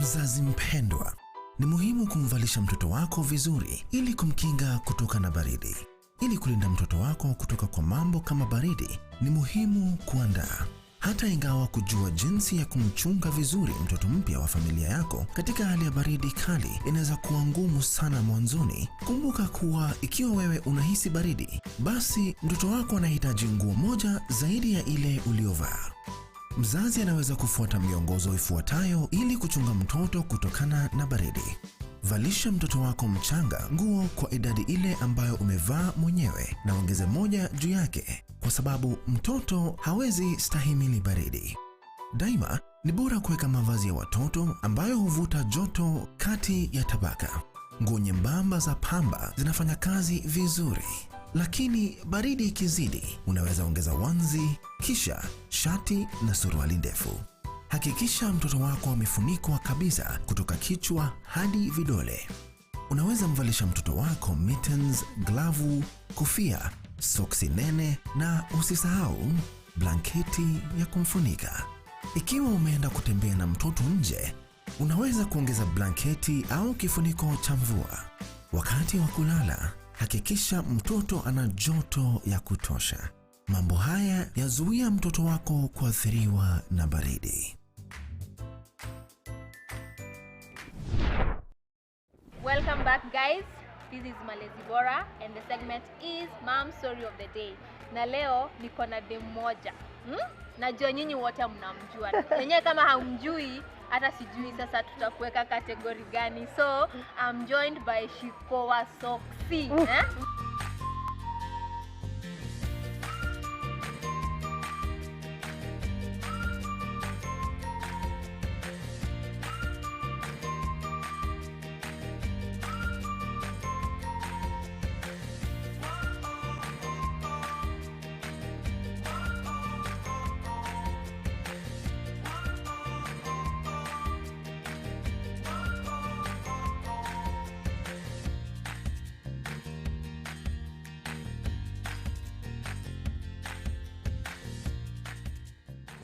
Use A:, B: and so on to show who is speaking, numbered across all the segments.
A: Mzazi mpendwa, ni muhimu kumvalisha mtoto wako vizuri ili kumkinga kutoka na baridi. Ili kulinda mtoto wako kutoka kwa mambo kama baridi, ni muhimu kuandaa. Hata ingawa kujua jinsi ya kumchunga vizuri mtoto mpya wa familia yako katika hali ya baridi kali inaweza kuwa ngumu sana mwanzoni, kumbuka kuwa ikiwa wewe unahisi baridi, basi mtoto wako anahitaji nguo moja zaidi ya ile uliovaa. Mzazi anaweza kufuata miongozo ifuatayo ili kuchunga mtoto kutokana na baridi. Valisha mtoto wako mchanga nguo kwa idadi ile ambayo umevaa mwenyewe na ongeze moja juu yake, kwa sababu mtoto hawezi stahimili baridi. Daima ni bora kuweka mavazi ya watoto ambayo huvuta joto kati ya tabaka. Nguo nyembamba za pamba zinafanya kazi vizuri, lakini baridi ikizidi, unaweza ongeza wanzi, kisha shati na suruali ndefu. Hakikisha mtoto wako amefunikwa kabisa kutoka kichwa hadi vidole. Unaweza mvalisha mtoto wako mittens, glavu, kofia, soksi nene na usisahau blanketi ya kumfunika. Ikiwa umeenda kutembea na mtoto nje, unaweza kuongeza blanketi au kifuniko cha mvua. Wakati wa kulala, hakikisha mtoto ana joto ya kutosha. Mambo haya yazuia mtoto wako kuathiriwa na baridi.
B: Welcome back, guys. This is Malezi Bora and the segment is Mom Story of the Day. Na leo niko na dem moja. Najua nyinyi wote mnamjua. Yenyewe kama hamjui, hata sijui sasa tutakuweka kategori gani. So, I'm joined by Ciiku wa Soxxy.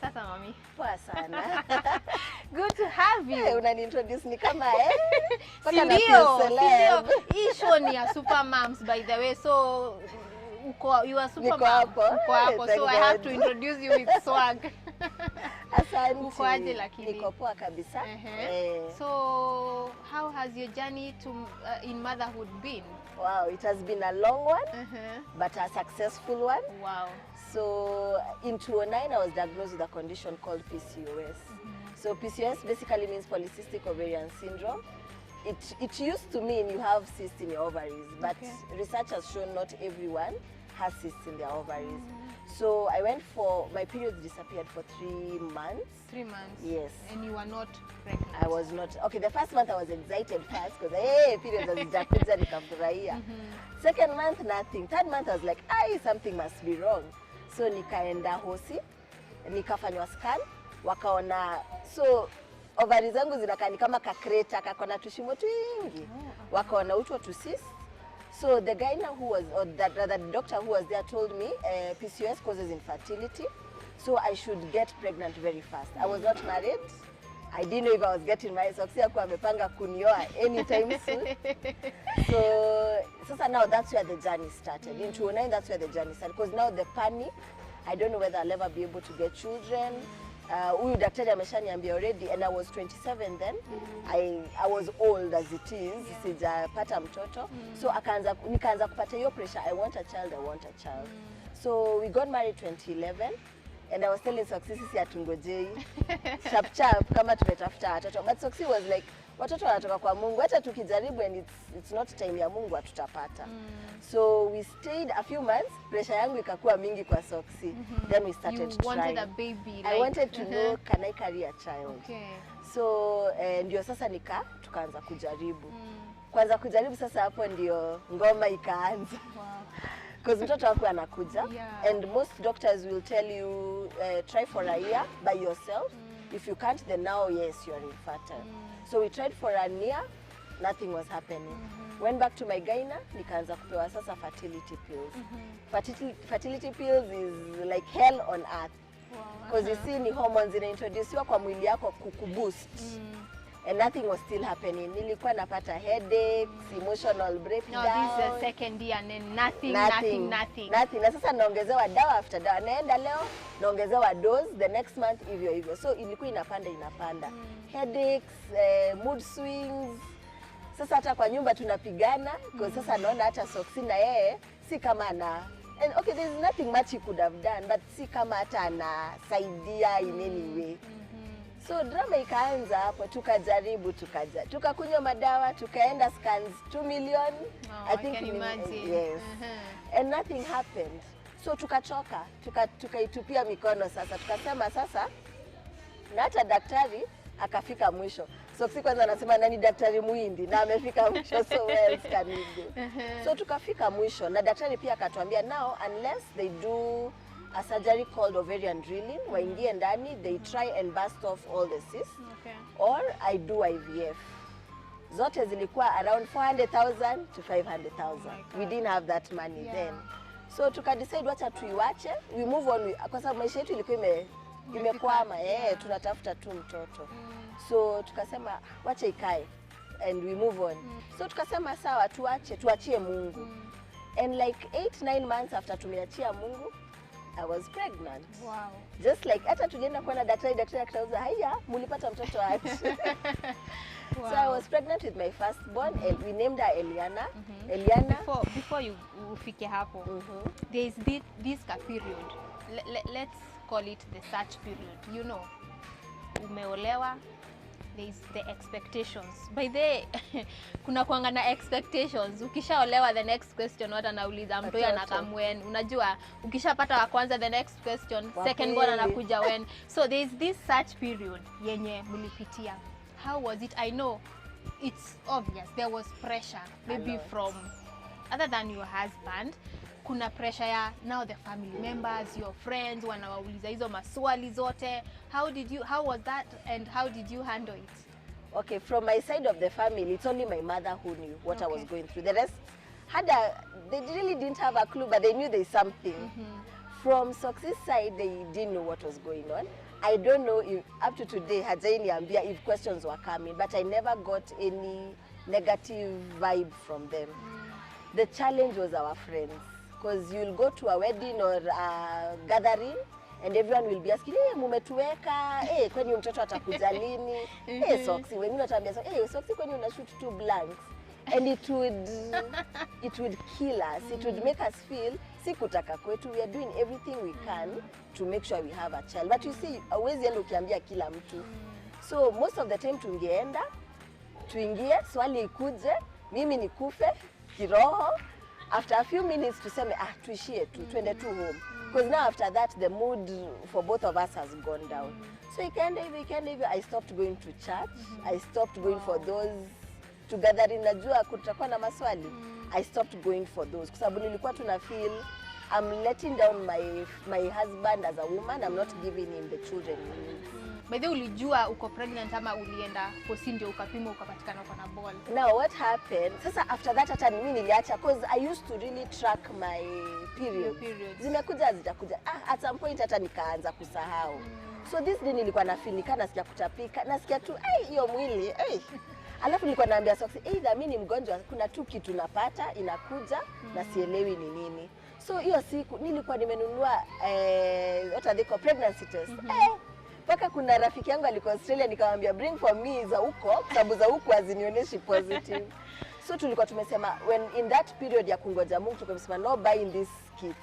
B: Sasa mami.
C: Poa sana.
B: Good to have you.
C: Hey, unani-introduce ni kama
B: Sindio. Hii show ni ya super moms by the way. So you are super mom. Uko hapo. So I have to introduce you with swag.
C: Asante.
B: Uko aje lakini?
C: Niko poa kabisa.
B: So how has your journey to in motherhood been?
C: Wow, it has been a long one, but a successful one.
B: Wow.
C: So in 2009, I was diagnosed with a condition called PCOS. So PCOS basically means polycystic ovarian syndrome. It used to mean you have cysts in your ovaries, but research has shown not everyone has cysts in their ovaries. So I went for, my periods disappeared for 3 months.
B: 3 months?
C: Yes.
B: And you were not pregnant?
C: I was not. Okay, the first month I was excited first because, hey, periods hazijakuja nikafurahia. Second month, nothing. Third month I was like, something must be wrong. So nikaenda hosi, nikafanywa scan, wakaona, so ovaries zangu zinakaa ni kama kakreta, kakona tushimo twingi. Wakaona ucho to cyst. So the guy who was, or the doctor who was there told me PCOS causes infertility, so I should get pregnant very fast. I was not married. I didn't know if I was getting married. Soxxy hakuwa amepanga kunioa anytime soon. So now that's where the journey started. In 2009, that's where the journey started. Because now the panic, I don't know whether I'll ever be able to get children. Huyu daktari ameshaniambia already, and I was 27 then. I was old as it is, sijapata mtoto. So nikaanza kupata hiyo pressure, I want a child. So we got married 2011. And I was telling Soxxy sisi atungojei chap kama tumetafuta watoto, but Soxxy was like, watoto wanatoka kwa Mungu, hata tukijaribu and it's not time ya Mungu atutapata. So we stayed a few months, pressure yangu ikakuwa mingi kwa Soxxy. Then we started
B: you
C: trying.
B: wanted a baby, like,
C: I wanted to know, can I carry a child?
B: Okay.
C: So ndio sasa tukaanza kujaribu. Kwanza kujaribu sasa hapo ndio ngoma ikaanza.
B: Wow.
C: Because mtoto wako anakuja, and most doctors will tell you try for a year by yourself. If you can't, then now yes, you're infertile. So we tried for a year, nothing was happening. Went back to my gyna, nikaanza kupewa sasa fertility pills. Fertility pills is like hell on earth. Because you see ni hormones inaintroduciwa kwa mwili yako kukuboost. and nothing was still happening. Nilikuwa napata headaches, emotional breakdown.
B: No, this is the second year and then nothing.
C: Na sasa naongezewa dawa after dawa. Naenda leo naongezewa dose, the next month hivyo. So ilikuwa inapanda. Headaches, mood swings. Sasa hata kwa nyumba tunapigana kwa sasa naona hata Soxxy na yeye si kama and okay, there's nothing much he could have done, but si kama hata anasaidia in any way. So drama ikaanza hapo, tukajaribu tukakunywa madawa, tukaenda scans 2 million.
B: I can imagine.
C: Yes. And nothing happened. So tukachoka, tukaitupia mikono sasa. Tukasema sasa, na hata daktari akafika mwisho. Soxxy kwanza anasema nani daktari Muhindi na amefika mwisho, so where else can we go? So tukafika mwisho na daktari pia akatuambia now unless they do a surgery called ovarian drilling, waingie ndani, they try and burst off all the cysts, or I do IVF. Zote zilikuwa around 400,000 to 500,000. We didn't have that money then. So tukadecide wacha tuiwache, we move on, kwa sababu maisha yetu ilikuwa imekwama, tunatafuta tu mtoto. So tukasema wacha ikae and we move on. So tukasema sawa tuachie Mungu. And like 8-9 months after tumeachia Mungu, I was pregnant.
B: Wow.
C: Just like hata tulienda kuona daktari akauza haya mulipata mtoto aje. Wow. So I was pregnant with my firstborn and we named her Eliana. Eliana.
B: Before you ufike hapo, there is this period. Let's call it the search period. You know, umeolewa, there is the expectations. By the kuna kuanga na expectations. Ukishaolewa, the next question wata nauliza mtoto anakam when. Unajua ukishapata wa kwanza, the next question second born anakuja when. So there is this search period yenye mulipitia. How was it? I know it's obvious there was pressure, maybe from other than your husband. Kuna pressure ya now the family members, your friends wanawauliza hizo maswali zote. How was that and how did you handle it?
C: Okay, from my side of the family, it's only my mother who knew what I was going through. The rest they really didn't have a clue, but they knew there's something. From Soxxy's side, they didn't know what was going on. I don't know if up to today hajaniambia if questions were coming, but I never got any negative vibe from them. The challenge was our friends, because you'll go to a wedding or a gathering and everyone will be asking, hey, mumetuweka, hey, kwani mtoto atakuja lini? Hey, Soxxy, wengine wataambia, hey, Soxxy, kwani una shoot 2 blanks? And it would kill us. It would make us feel sikutaka kwetu, we are doing everything we can to make sure we have a child. But you see, hauwezi enda ukiambia kila mtu. So most of the time tungeenda, tuingie, swali ikuje, mimi nikufe kiroho. After a few minutes tuseme tuishie tu, tuende tu home. Because now after that the mood for both of us has gone down. So ikaenda hivyo, I stopped going to church. I stopped going for those together najua kutakuwa na maswali. I stopped going for those kwa sababu nilikuwa tuna feel I'm letting down my husband as a woman. I'm not giving him the children he needs.
B: By the way, ulijua uko pregnant ama ulienda hosi ndio ukapima ukapatikana uko na ball?
C: Now what happened? Sasa after that hata mimi niliacha because I used to really track my periods. Zimekuja hazitakuja. At some point hata nikaanza kusahau. So this day nilikuwa na feel nasikia kutapika, nasikia tu hiyo mwili Alafu nilikuwa naambia Soxxy, either mimi ni mgonjwa, kuna tu kitu napata inakuja na sielewi ni nini. So hiyo siku nilikuwa nimenunua what are they called, pregnancy test. Paka kuna rafiki yangu alikuwa Australia, nikamwambia bring for me za huko, sababu za huko hazinionyeshi positive. So tulikuwa tumesema when in that period ya kungoja Mungu tukasema no buying these kits.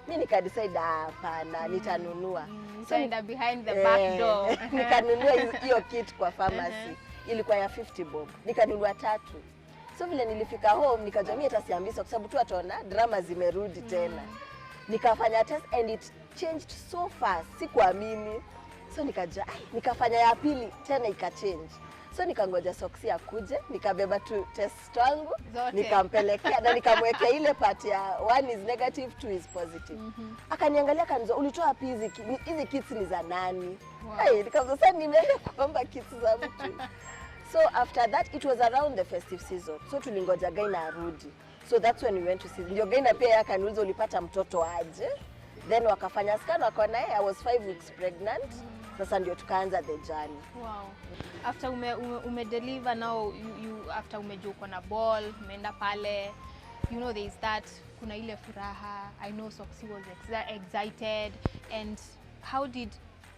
C: Mimi nikadecide hapana, nitanunua.
B: So behind the back door.
C: Nikanunua hiyo kit kwa pharmacy. Ilikuwa ya 50 bob. Nikanunua 3. So vile nilifika home nikajamii hata siambisa kwa sababu tu ataona drama zimerudi tena. Nikafanya test and it changed so fast. Sikuamini. So nikafanya ya pili tena ikachange. So nikangoja Soxxy akuje, nikabeba tu test wangu, nikampelekea na nikamwekea ile part ya 1 is negative, 2 is positive. Akaniangalia kanizo, ulitoa wapi hizi kits ni za nani? Nikamwambia sasa nimeenda kuomba kits za mtu. So after that it was around the festive season. So tulingoja Gaina arudi. So that's when we went to see. Ndio Gaina pia akaniuliza ulipata mtoto aje? Then wakafanya scan wakaona I was 5 weeks pregnant. Sasa ndio tukaanza the journey.
B: Wow. After ume deliver now, you after umejua uko na ball, umeenda pale, you know there is that, kuna ile furaha. I know Soxxy was excited. And how did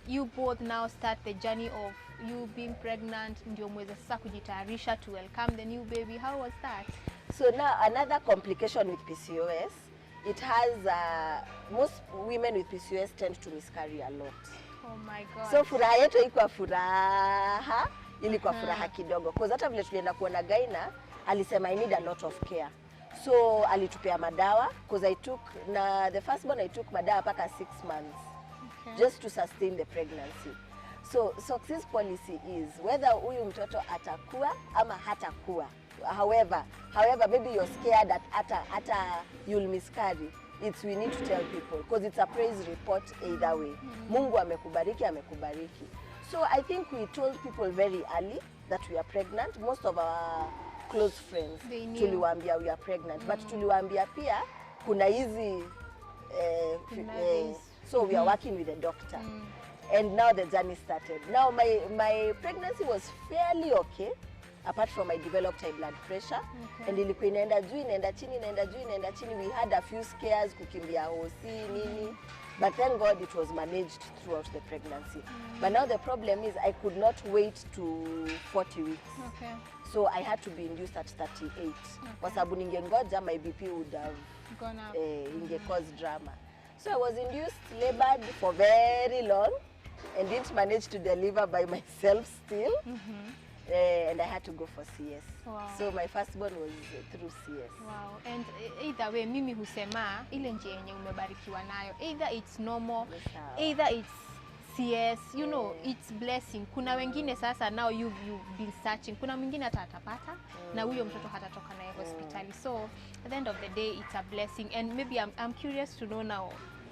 B: you both now start the journey of you being pregnant, ndio mweze sasa kujitayarisha to welcome the new baby? How was that?
C: So now another complication with PCOS, it has most women with PCOS tend to miscarry a lot.
B: Oh my God.
C: So furaha yetu ilikuwa furaha, ilikuwa furaha kidogo. Because hata vile tulienda kuona gaina, alisema I need a lot of care. So alitupea madawa, because I took, na the first born I took madawa paka 6 months. Okay. Just to sustain the pregnancy. So Soxxy's policy is whether huyu mtoto atakuwa ama hatakuwa. However, maybe you're scared that ata you'll miscarry. It's we need to tell people because it's a praise report either way. Mungu amekubariki, amekubariki. So I think we told people very early that we are pregnant. Most of our close friends tuliwaambia we are pregnant, but tuliwaambia pia kuna hizi so we are working with a doctor. And now the journey started. Now my pregnancy was fairly okay, apart from I developed high blood pressure. Okay. And ilikuwa inaenda juu, inaenda chini, inaenda juu, inaenda chini. We had a few scares, kukimbia hosi, nini. But thank God it was managed throughout the pregnancy. But now the problem is I could not wait to 40 weeks. Okay. So I had to be induced at 38. Okay. Kwa sababu ningengoja, my BP would have gone up. Inge cause drama. So I was induced, labored for very long, and didn't manage to deliver by myself still. And I had to go for CS. Wow. So my firstborn was through CS.
B: Wow. And either way, mimi husema ile njia yenye umebarikiwa nayo, either it's normal, either it's CS, you know, it's blessing. Kuna wengine sasa now you've been searching. Kuna mwingine hata atapata na huyo mtoto hatatoka naye hospitali. So at the end of the day, it's a blessing. And maybe I'm curious to know now,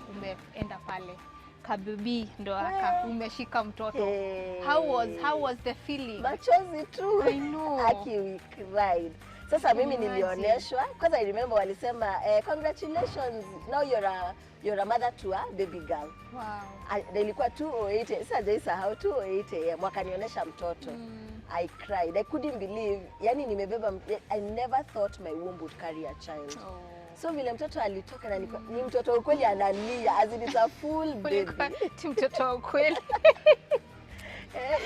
B: umeenda pale kabibi ndo umeshika mtoto. How was the feeling?
C: Machozi tu.
B: I know.
C: Aki, we cried. Sasa mimi nilioneshwa, because I remember walisema congratulations, now you're a mother to a baby girl.
B: Wow.
C: Ilikuwa 2:08, sasa jaisahau 2:08 wakanionyesha mtoto. I cried. I couldn't believe, yani nimebeba, I never thought my womb would carry a child. So vile mtoto alitoka na ni mtoto ukweli analia, as in it's a full baby.
B: Mtoto ukweli.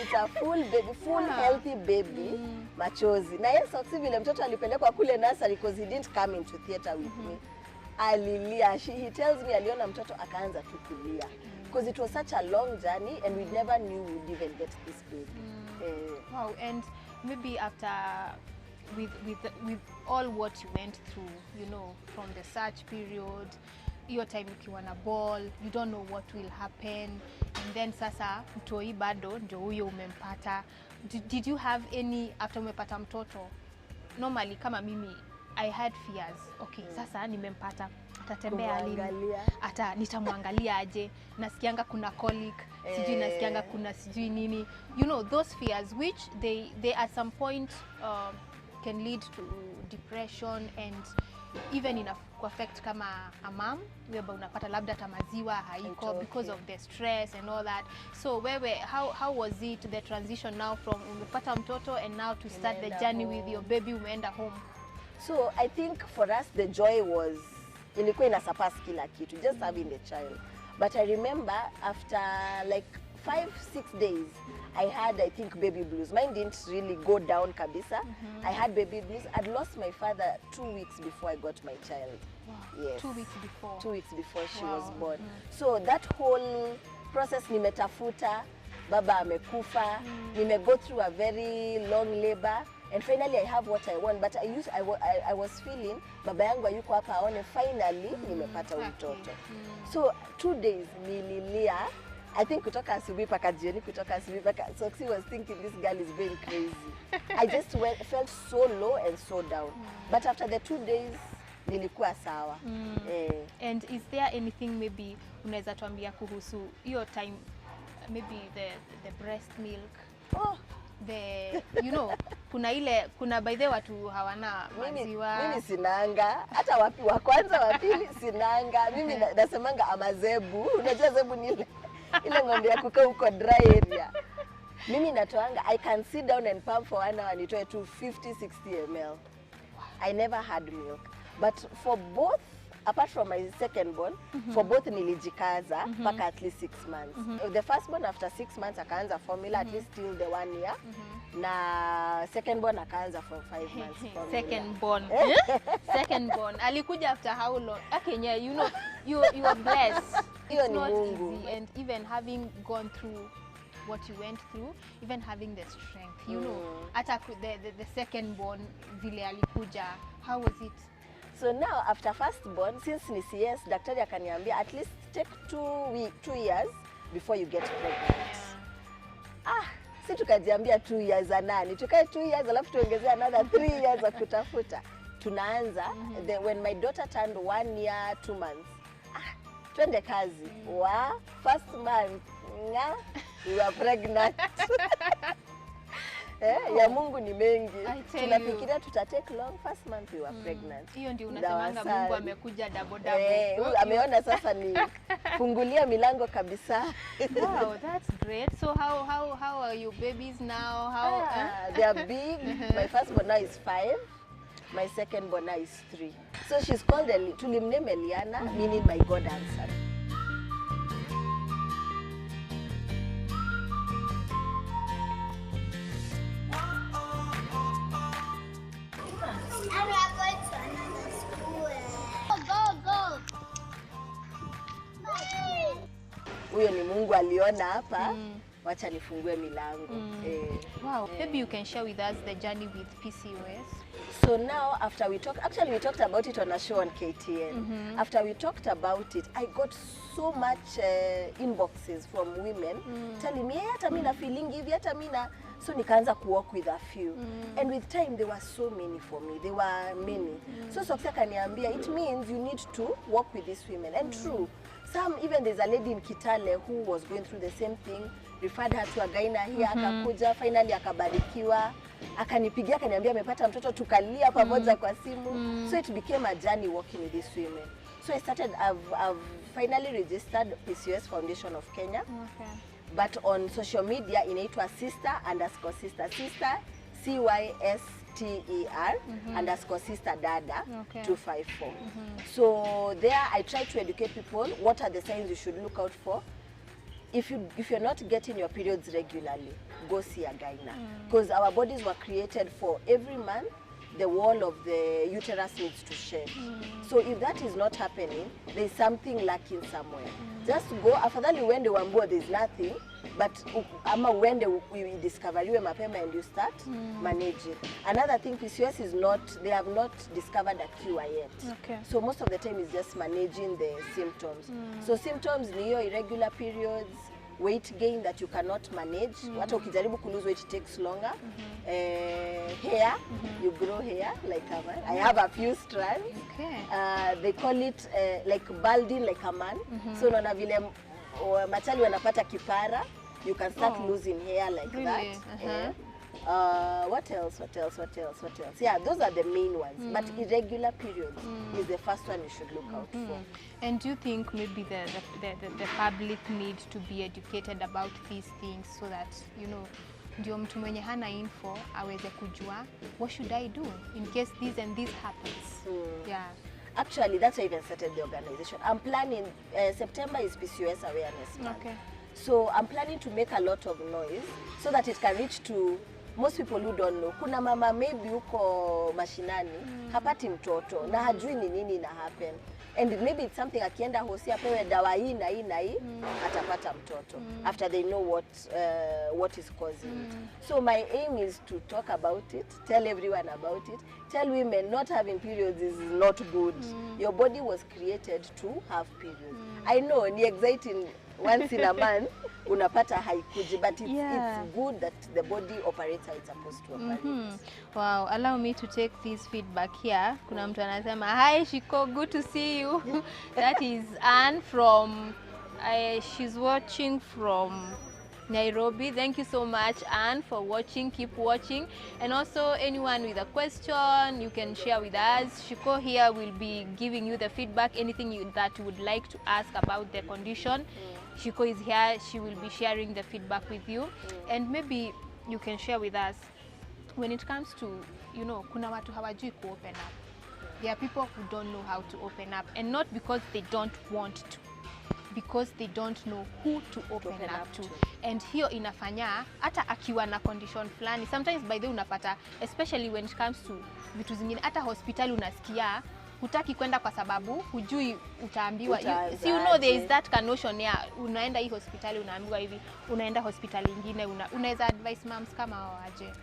C: It's a full baby, full healthy baby. Machozi. Na yes, Soxxy vile mtoto alipelekwa kule nursery because he didn't come into theater with me. Alilia. He tells me aliona mtoto akaanza tu kulia. Because it was such a long journey and we never knew we'd even get this baby.
B: Wow, and maybe after with all what you went through, you know, from the search period, your time ukiwa na ball, you don't know what will happen, and then sasa mtoi bado ndio huyo umempata. Did you have any, after umepata mtoto, normally kama mimi I had fears. Okay, sasa nimempata, atatembea lini, nitamwangalia aje, nasikianga kuna colic, sijui nasikianga kuna sijui nini, you know, those fears which they at some point can lead to depression and even enough affect kama a mom, whereby unapata labda hata maziwa haiko because of the stress and all that. So how was it, the transition now from umepata mtoto and now to start the journey with your baby, umeenda home?
C: So I think for us the joy was, ilikuwa ina surpass kila kitu, just having the child. But I remember after like 5-6 days, I had, I think, baby blues. Mine didn't really go down kabisa. I had baby blues. I'd lost my father 2 weeks before I got my child.
B: Wow.
C: Yes.
B: 2 weeks before?
C: 2 weeks before she was born. So that whole process, nimetafuta, baba amekufa, go through a very long labor, and finally I have what I want. But I was feeling, baba yangu ayuko hapa aone, finally nimepata mtoto. So 2 days nililia. I think kutoka asubuhi paka jioni, kutoka asubuhi paka, Soxxy was thinking this girl is going crazy. I just felt so low and so down. But after the 2 days, nilikuwa sawa.
B: And is there anything maybe unaweza tuambia kuhusu hiyo time, maybe the breast milk?
C: Oh,
B: you know, kuna by the watu hawana maziwa.
C: Mimi sinanga, hata wapi wa kwanza wa pili sinanga. Mimi nasemanga amazebu. Unajua zebu ni ile ile ng'ombe ya kukaa huko dry area. Mimi natoanga, I can sit down and pump for 1 hour nitoe to 50-60 ml. I never had milk. But for both, apart from my second born, for both nilijikaza mpaka at least 6 months. The first born after 6 months akaanza formula at least till the 1 year. Na second born akaanza for 5 months formula.
B: Second born. Second born. Alikuja after how long? Okay, yeah, you know, you are blessed.
C: Hiyo
B: It's
C: ni
B: not
C: Mungu.
B: easy, and even having gone through what you went through, even having the strength, you know, hata the second born vile alikuja, how was it?
C: So now after first born, since ni CS, daktari akaniambia at least take 2 years before you get pregnant. Si tukajiambia 2 years za nani? Tukae 2 years alafu tuongezea another 3 years za kutafuta. Tunaanza when my daughter turned 1 year 2 months. Twende kazi. First month we were pregnant. Ya Mungu ni mengi. Tunafikiria tutatake long, first month we were pregnant.
B: Hiyo ndio unasemanga Mungu amekuja double.
C: Ameona sasa ni fungulia milango kabisa.
B: Wow, that's great. So how are your babies now?
C: They are big. My first born now is 5. My second born now is 3. So she's called tulimname Eliana, meaning my God answered. Huyo ni Mungu aliona hapa, wacha nifungue milango.
B: Wow, maybe you can share with us the journey with PCOS.
C: So now after we talked about it on a show on KTN. After we talked about it, I got so much inboxes from women telling me, hata mimi na feeling hivi, hata mimi na, so nikaanza kuwork with a few. And with time there were so many for me. There were many. So Soxxy akaniambia, it means you need to work with these women. And true. Some, even there's a lady in Kitale who was going through the same thing, referred her to a gyna here, akakuja, finally akabarikiwa, akanipigia, akaniambia amepata mtoto, tukalia pamoja kwa simu. So it became a journey working with these women. So I've finally registered PCOS Foundation of Kenya.
B: Okay.
C: But on social media inaitwa sister_sister, sister CYSTER _sister dada 254. So there I try to educate people what are the signs you should look out for. If you're not getting your periods regularly, go see a gyna, because our bodies were created for every month the wall of the uterus needs to shed. So if that is not happening, there's something lacking somewhere. Just go, afadhali uende uambiwe there's nothing, but ama uende discoveriwe mapema and you start managing. Another thing, PCOS is not, they have not discovered a cure yet.
B: Okay.
C: So most of the time is just managing the symptoms. So symptoms ni hiyo irregular periods, weight gain that you cannot manage. Hata ukijaribu ku lose weight, it takes longer. Hair, you grow hair like a man. I have a few strands.
B: Okay.
C: They call it like balding like a man. So unaona vile machali wanapata kipara, you can start losing hair like that. What else? Yeah, those are the main ones. But irregular periods is the first one you should look out for.
B: And do you think maybe the public need to be educated about these things so that, you know, ndio mtu mwenye hana info aweze kujua what should I do in case this and this happens? Yeah.
C: Actually, that's why I even started the organization. I'm planning, September is PCOS awareness month.
B: Okay.
C: So I'm planning to make a lot of noise so that it can reach to most people who don't know. Kuna mama maybe uko mashinani, hapati mtoto, na hajui ni nini na happen. And maybe it's something akienda hosi apewe dawa hii na hii na hii, atapata mtoto. After they know what is causing it. So my aim is to talk about it, tell everyone about it, tell women not having periods is not good. Your body was created to have periods. I know, ni exciting once in a month, unapata haikuji, but it's good that the body operates how it's supposed to operate.
B: Wow, allow me to take this feedback here. Kuna mtu anasema, hi Ciiku, good to see you. That is Anne from, she's watching from Nairobi. Thank you so much, Anne, for watching. Keep watching. And also anyone with a question, you can share with us. Ciiku here will be giving you the feedback, anything that you would like to ask about the condition. Ciiku is here. She will be sharing the feedback with you. And maybe you can share with us when it comes to, kuna watu hawajui ku open up. There are people who don't know how to open up, and not because they don't want to, because they don't know who to open up to. And hiyo inafanya hata akiwa na condition fulani, sometimes by the way unapata, especially when it comes to vitu zingine, hata hospitali unasikia hutaki kwenda kwa sababu hujui utaambiwa. There is that notion ya unaenda hii hospitali unaambiwa hivi, unaenda hospitali nyingine. Unaweza advise moms kama waje?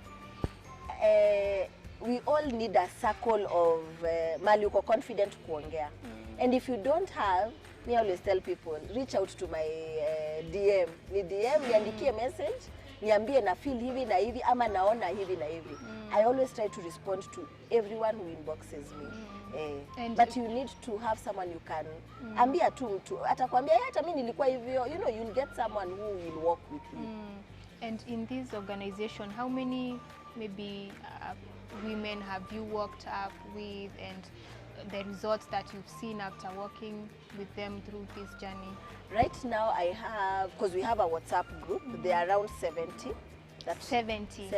C: We all need a circle of mali uko confident kuongea. And if you don't have, me always tell people, reach out to my DM. Ni DM, niandikie message, niambie na feel hivi na hivi ama naona hivi na hivi. I always try to respond to everyone who inboxes me. But you need to have someone you can ambia tu mtu atakwambia hata mimi nilikuwa hivyo. You'll get someone who will walk with you.
B: And in this organization, how many maybe women have you worked up with, and the results that you've seen after working with them through this journey?
C: Right now I have, because we have a WhatsApp group, there are around 70. That's
B: 70.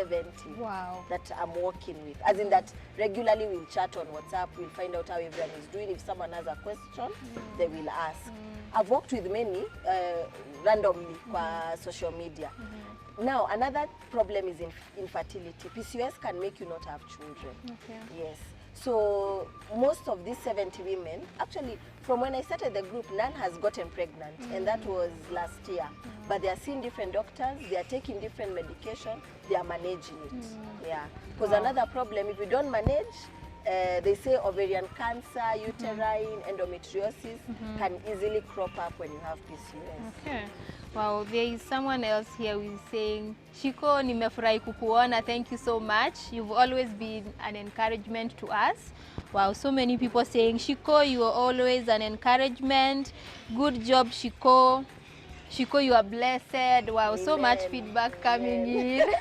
B: Wow.
C: That I'm working with. As in that regularly we'll chat on WhatsApp, we'll find out how everyone is doing. If someone has a question, they will ask. I've worked with many randomly kwa social media. Now, another problem is infertility. PCOS can make you not have children.
B: Okay.
C: Yes. So most of these 70 women, actually, from when I started the group, none has gotten pregnant, and that was last year. But they are seeing different doctors, they are taking different medication, they are managing it. Yeah. Because another problem, if you don't manage, they say ovarian cancer, uterine, endometriosis can easily crop up when you have PCOS.
B: Okay. Wow, there is someone else here who is saying, Ciiku, nimefurahi kukuona. Thank you so much. You've always been an encouragement to us. Wow, so many people saying, Ciiku, you are always an encouragement. Good job, Ciiku. Ciiku, you are blessed. Wow, so much feedback coming in.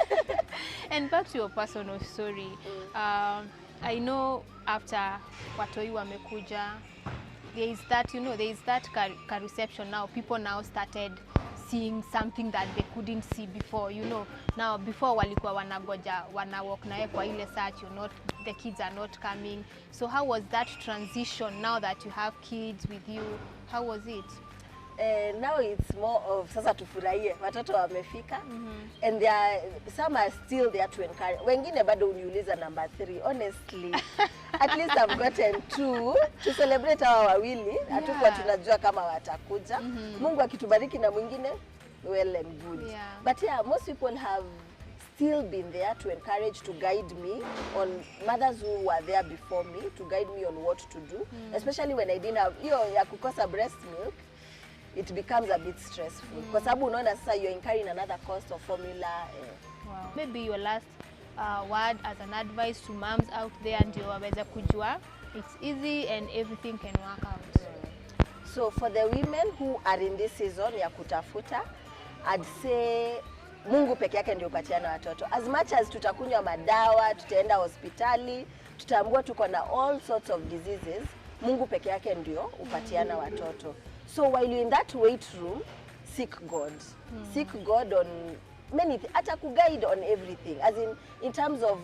B: And back to your personal story. I know after watoi wamekuja, there is that, there is that reception now. People now started seeing something that they couldn't see before. Now before walikuwa wanagoja, walk nae kwa ile search, the kids are not coming. So how was that transition now that you have kids with you? How was it?
C: Now it's more of sasa tufurahie watoto wamefika, and some are still there to encourage. Wengine bado uniuliza number 3. Honestly, at least I've gotten 2 to celebrate hawa wawili. Hatukuwa tunajua kama watakuja. Mungu akitubariki na mwingine, well and good. But yeah, most people have still been there to encourage, to guide me on mothers who were there before me, to guide me on what to do, especially when I didn't have ya kukosa breast milk. It becomes a bit stressful. Kwa sababu unaona sasa you're incurring another cost of formula.
B: Wow. Maybe your last word as an advice to moms out there, ndio waweze kujua it's easy and everything can work out.
C: So for the women who are in this season ya kutafuta, I'd say Mungu peke yake ndio upatiana watoto. As much as tutakunywa madawa, tutaenda hospitali, tutaambiwa tuko na all sorts of diseases, Mungu peke yake ndio upatiana watoto. So while you're in that wait room, seek God. Seek God on many things. Ata kuguide on everything. As in terms of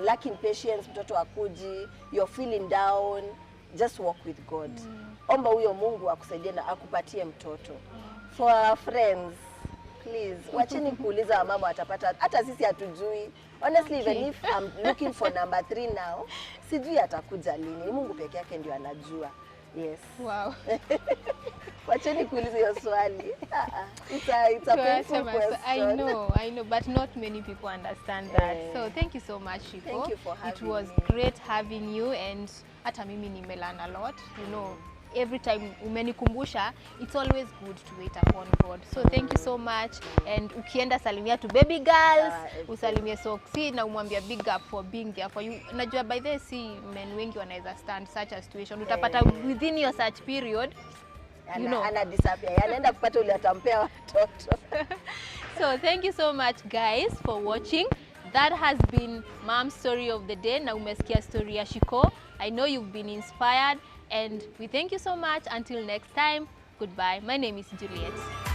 C: lacking patience, mtoto akuji, you're feeling down, just walk with God. Omba huyo Mungu akusaidie na akupatie mtoto. For our friends, please, wacheni kuuliza mama watapata. Hata sisi hatujui. Honestly, even if I'm looking for number 3 now, sijui atakuja lini. Mungu peke yake ndio anajua. Yes.
B: Wow.
C: Wacheni kuuliza hiyo swali. It's a painful question.
B: I know, but not many people understand that. So thank you so much, Ciiku.
C: Thank you for having me.
B: It was great having you, and hata mimi nimelearn a lot. Every time umenikumbusha, it's always good to wait upon God. So thank you so much, and ukienda salimia to baby girls, usalimie Soxxy na umwambia big up for being there for you. Najua by the see men wengi wanaweza stand such a situation. Utapata within your search period,
C: ana disappear. Anaenda kupata ule atampea watoto.
B: So thank you so much guys for watching. That has been Mom's story of the day. Na umesikia story ya Shiko. I know you've been inspired and we thank you so much. Until next time, goodbye. My name is Juliet.